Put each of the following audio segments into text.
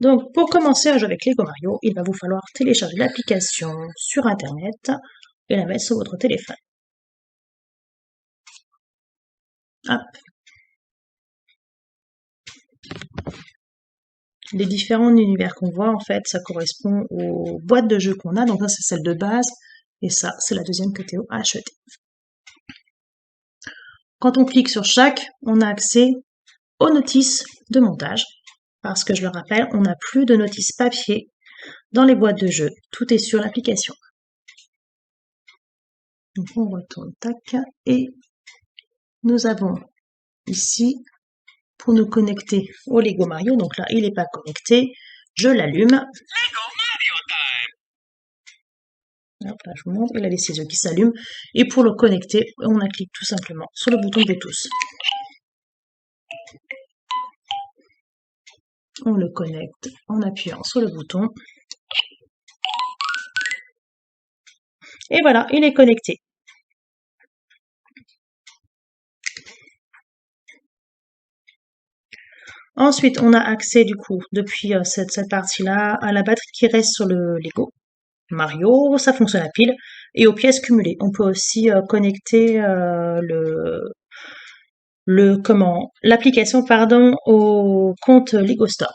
Donc, pour commencer à jouer avec Lego Mario, il va vous falloir télécharger l'application sur Internet et la mettre sur votre téléphone. Hop. Les différents univers qu'on voit, en fait, ça correspond aux boîtes de jeux qu'on a. Donc, ça, c'est celle de base. Et ça, c'est la deuxième que Théo a achetée. Quand on clique sur chaque, on a accès aux notices de montage. Parce que je le rappelle, on n'a plus de notices papier dans les boîtes de jeux. Tout est sur l'application. Donc, on retourne, tac, et nous avons ici, pour nous connecter au Lego Mario, donc là, il n'est pas connecté, je l'allume. Hop, là, je vous montre, il a les ses yeux qui s'allument. Et pour le connecter, on clique tout simplement sur le bouton Bluetooth. On le connecte en appuyant sur le bouton. Et voilà, il est connecté. Ensuite, on a accès du coup, depuis cette partie-là, à la batterie qui reste sur le Lego Mario, ça fonctionne à pile, et aux pièces cumulées. On peut aussi connecter l'application, au compte Lego Store.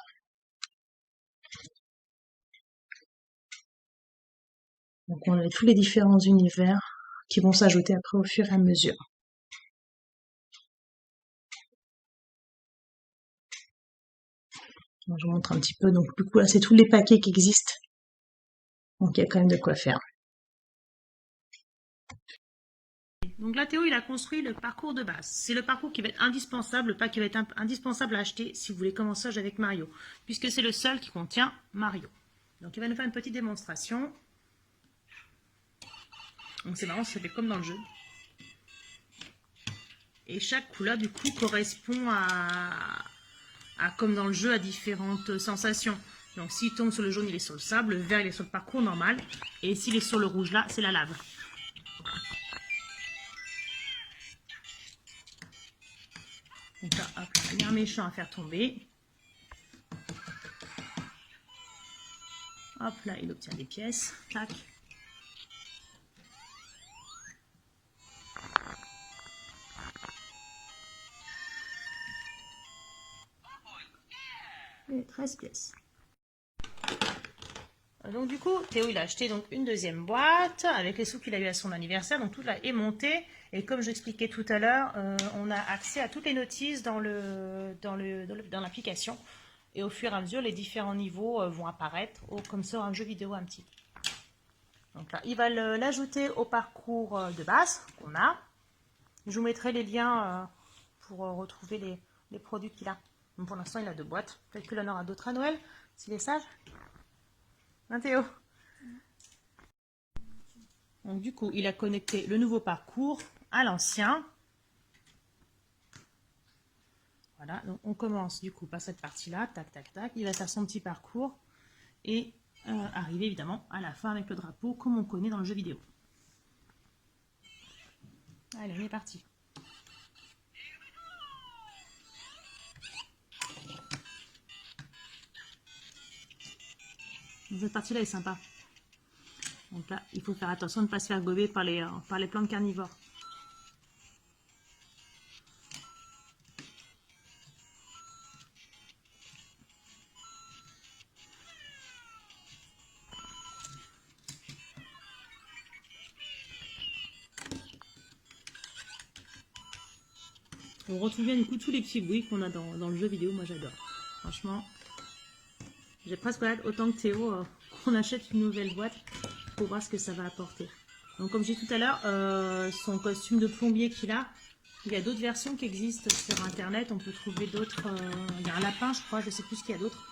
Donc on a tous les différents univers qui vont s'ajouter après au fur et à mesure. Je vous montre un petit peu. Donc du coup là c'est tous les paquets qui existent. Donc il y a quand même de quoi faire. Donc là Théo il a construit le parcours de base. C'est le parcours qui va être indispensable, le pack qui va être indispensable à acheter si vous voulez commencer avec Mario. Puisque c'est le seul qui contient Mario. Donc il va nous faire une petite démonstration. Donc c'est marrant, ça fait comme dans le jeu. Et chaque couleur du coup correspond comme dans le jeu, à différentes sensations. Donc s'il tombe sur le jaune, il est sur le sable, le vert, il est sur le parcours normal, et s'il est sur le rouge là, c'est la lave. Donc là, hop, il y a un méchant à faire tomber. Hop là, il obtient des pièces. Tac. Et 13 pièces. Donc du coup, Théo il a acheté donc une deuxième boîte avec les sous qu'il a eu à son anniversaire. Donc tout là est monté. Et comme je l'expliquais tout à l'heure, on a accès à toutes les notices dans l'application. Et au fur et à mesure, les différents niveaux vont apparaître comme sur un jeu vidéo un petit. Donc là, il va l'ajouter au parcours de base qu'on a. Je vous mettrai les liens pour retrouver les produits qu'il a. Donc pour l'instant, il a 2 boîtes. Peut-être qu'il en aura d'autres à Noël, s'il est sage. Hein, Théo? Donc du coup, il a connecté le nouveau parcours à l'ancien. Voilà, donc on commence du coup par cette partie-là. Tac, tac, tac. Il va faire son petit parcours et arriver évidemment à la fin avec le drapeau comme on connaît dans le jeu vidéo. Allez, on est parti. Donc, cette partie-là est sympa. Donc là, il faut faire attention de ne pas se faire gober par les plantes carnivores. On retrouve bien du coup tous les petits bruits qu'on a dans le jeu vidéo. Moi j'adore. Franchement, j'ai presque hâte autant que Théo qu'on achète une nouvelle boîte pour voir ce que ça va apporter. Donc comme j'ai dit tout à l'heure, son costume de plombier qu'il a, il y a d'autres versions qui existent sur internet. On peut trouver d'autres. Il y a un lapin je crois, je ne sais plus ce qu'il y a d'autre.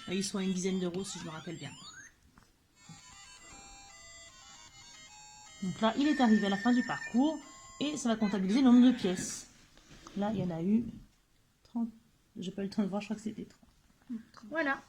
Ils sont à une dizaine d'euros si je me rappelle bien. Donc là il est arrivé à la fin du parcours et ça va comptabiliser le nombre de pièces. Là, il y en a eu 30. J'ai pas eu le temps de voir, je crois que c'était 30. Voilà.